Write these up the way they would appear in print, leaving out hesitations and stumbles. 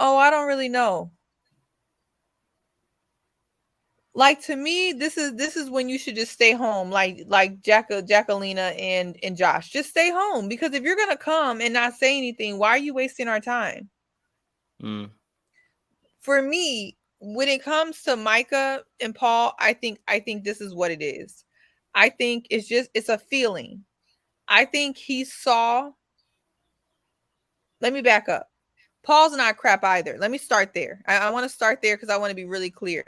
Oh, I don't really know. Like, to me, this is when you should just stay home, like Jacquelina and Josh. Just stay home, because if you're gonna come and not say anything, why are you wasting our time? For me, when it comes to Micah and Paul, I think this is what it is. I think it's a feeling. I think he saw. Let me back up. Paul's not crap either. Let me start there. I want to start there because I want to be really clear.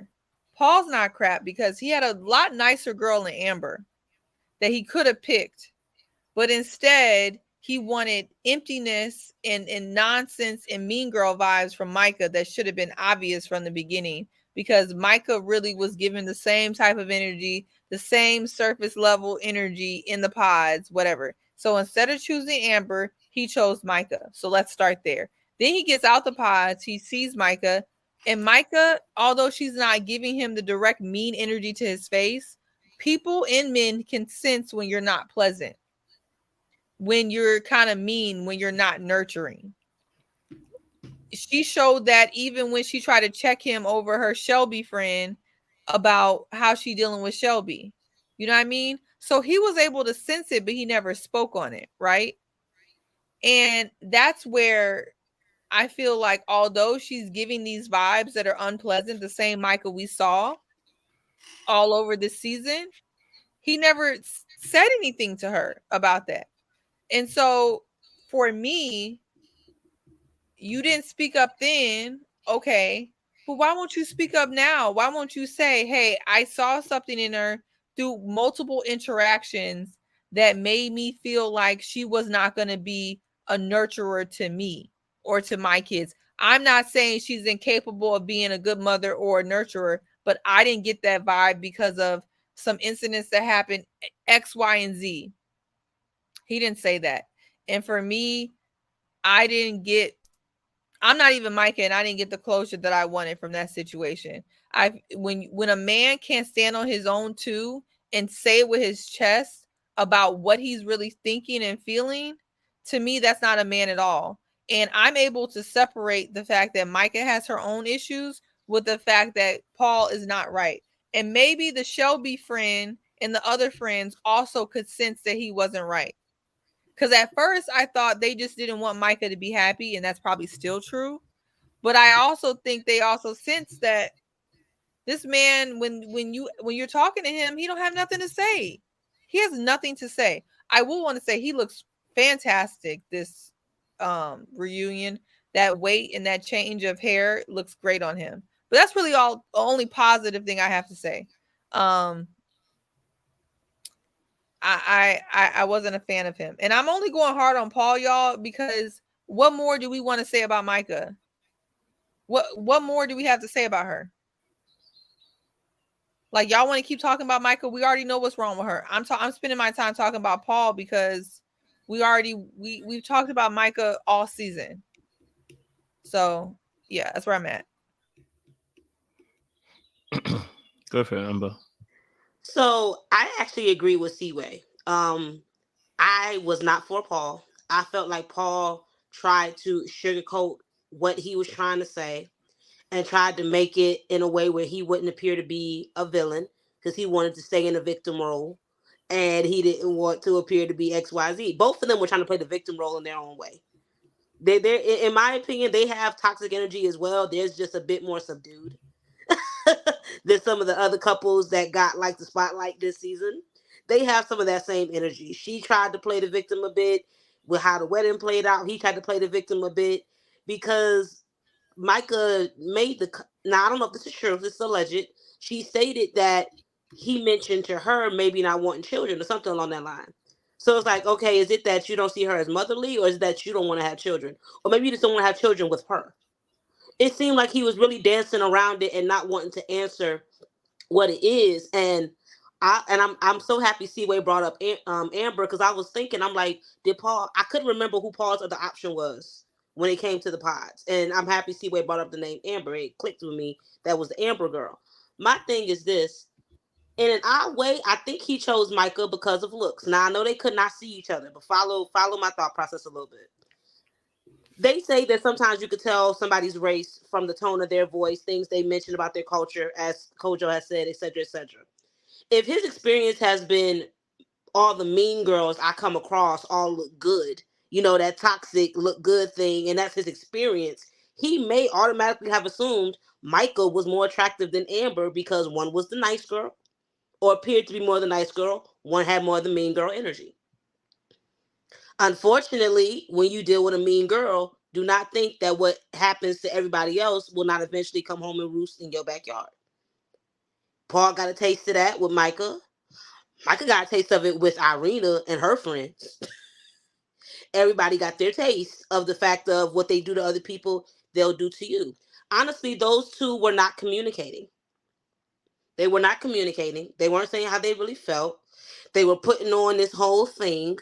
Paul's not crap because he had a lot nicer girl in Amber that he could have picked, but instead he wanted emptiness and nonsense and mean girl vibes from Micah that should have been obvious from the beginning, because Micah really was given the same type of energy, the same surface level energy in the pods, whatever. So instead of choosing Amber, he chose Micah. So let's start there. Then he gets out the pods, he sees Micah, and Micah, although she's not giving him the direct mean energy to his face, people and men can sense when you're not pleasant, when you're kind of mean, when you're not nurturing. She showed that even when she tried to check him over her Shelby friend about how she dealing with Shelby. You know what I mean? So he was able to sense it, but he never spoke on it, right? And that's where I feel like, although she's giving these vibes that are unpleasant, the same Michael we saw all over this season, he never said anything to her about that. And so for me, you didn't speak up then, okay, but why won't you speak up now? Why won't you say, hey, I saw something in her through multiple interactions that made me feel like she was not going to be a nurturer to me or to my kids. I'm not saying she's incapable of being a good mother or a nurturer, but I didn't get that vibe because of some incidents that happened X, Y, and Z. He didn't say that. And for me, I didn't get, I'm not even Micah, and I didn't get the closure that I wanted from that situation. When a man can't stand on his own too and say it with his chest about what he's really thinking and feeling, to me, that's not a man at all. And I'm able to separate the fact that Micah has her own issues with the fact that Paul is not right. And maybe the Shelby friend and the other friends also could sense that he wasn't right. Because at first I thought they just didn't want Micah to be happy, and that's probably still true. But I also think they also sense that this man, when you're talking to him, he don't have nothing to say. He has nothing to say. I will want to say he looks fantastic this reunion. That weight and that change of hair looks great on him. But that's really all the only positive thing I have to say. Um, I wasn't a fan of him. And I'm only going hard on Paul, y'all, because what more do we want to say about Micah? What more do we have to say about her? Like, y'all want to keep talking about Micah? We already know what's wrong with her. I'm spending my time talking about Paul because we've talked about Micah all season. So yeah, that's where I'm at. Go for it, Amber. So I actually agree with Seaway. I was not for Paul. I felt like Paul tried to sugarcoat what he was trying to say and tried to make it in a way where he wouldn't appear to be a villain because he wanted to stay in a victim role and he didn't want to appear to be XYZ. Both of them were trying to play the victim role in their own way. They're in my opinion, they have toxic energy as well. There's just a bit more subdued than some of the other couples that got like the spotlight this season. They have some of that same energy. She tried to play the victim a bit with how the wedding played out. He tried to play the victim a bit because Micah made the. Now I don't know if this is true. This is alleged. She stated that he mentioned to her maybe not wanting children or something along that line. So it's like, okay, is it that you don't see her as motherly, or is it that you don't want to have children, or maybe you just don't want to have children with her? It seemed like he was really dancing around it and not wanting to answer what it is. And I'm so happy Seaway brought up Amber, because I was thinking, I'm like, did Paul? I couldn't remember who Paul's other option was when it came to the pods, and I'm happy Seaway brought up the name Amber. It clicked with me that was the Amber girl. My thing is this. In an odd way, I think he chose Micah because of looks. Now I know they could not see each other, but follow my thought process a little bit. They say that sometimes you could tell somebody's race from the tone of their voice, things they mention about their culture, as Kojo has said, etc., etc. If his experience has been all the mean girls I come across all look good, that toxic look good thing, and that's his experience, he may automatically have assumed Michael was more attractive than Amber because one was the nice girl, or appeared to be more the nice girl, one had more of the mean girl energy. Unfortunately, when you deal with a mean girl, do not think that what happens to everybody else will not eventually come home and roost in your backyard. Paul got a taste of that with Micah. Micah got a taste of it with Irina and her friends. Everybody got their taste of the fact of what they do to other people, they'll do to you. Honestly, those two were not communicating. They were not communicating. They weren't saying how they really felt. They were putting on this whole thing.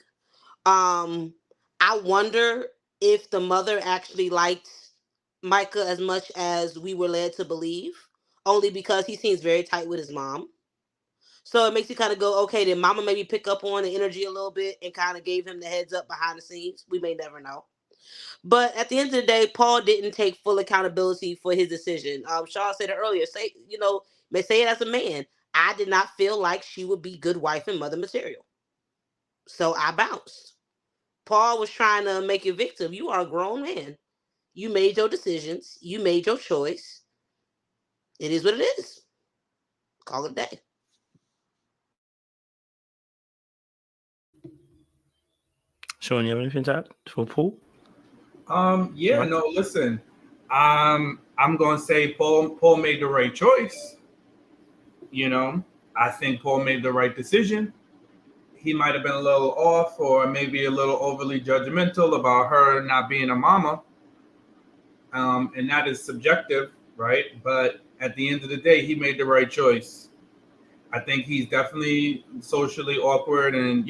I wonder if the mother actually liked Micah as much as we were led to believe, only because he seems very tight with his mom. So it makes you kind of go, okay, did mama maybe pick up on the energy a little bit and kind of gave him the heads up behind the scenes? We may never know. But at the end of the day, Paul didn't take full accountability for his decision. Shaw said it earlier. May say it as a man. I did not feel like she would be good wife and mother material, so I bounced. Paul was trying to make you victim. You are a grown man. You made your decisions. You made your choice. It is what it is. Call it a day. Sean, you have anything to add for Paul? Yeah, Right. no, listen. I'm gonna say Paul made the right choice. I think Paul made the right decision. He might have been a little off or maybe a little overly judgmental about her not being a mama. And that is subjective, right? But at the end of the day, he made the right choice. I think he's definitely socially awkward, and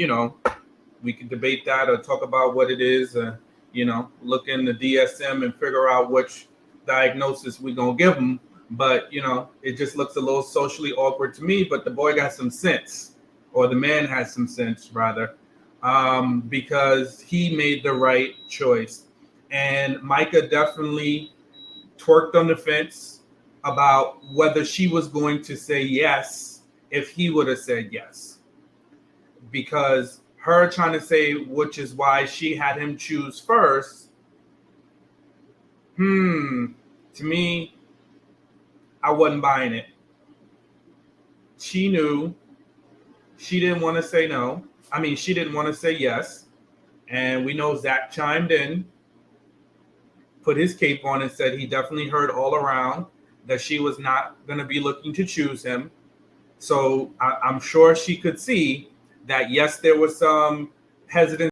we can debate that or talk about what it is. Look in the DSM and figure out which diagnosis we're gonna give him. But it just looks a little socially awkward to me. But the boy got some sense, or the man has some sense rather, because he made the right choice. And Micah definitely twerked on the fence about whether she was going to say yes if he would have said yes, because her trying to say, which is why she had him choose first. To me, I wasn't buying it. She knew she didn't want to say no. I mean, she didn't want to say yes. And we know Zach chimed in, put his cape on, and said he definitely heard all around that she was not going to be looking to choose him. So I'm sure she could see that, yes, there was some hesitancy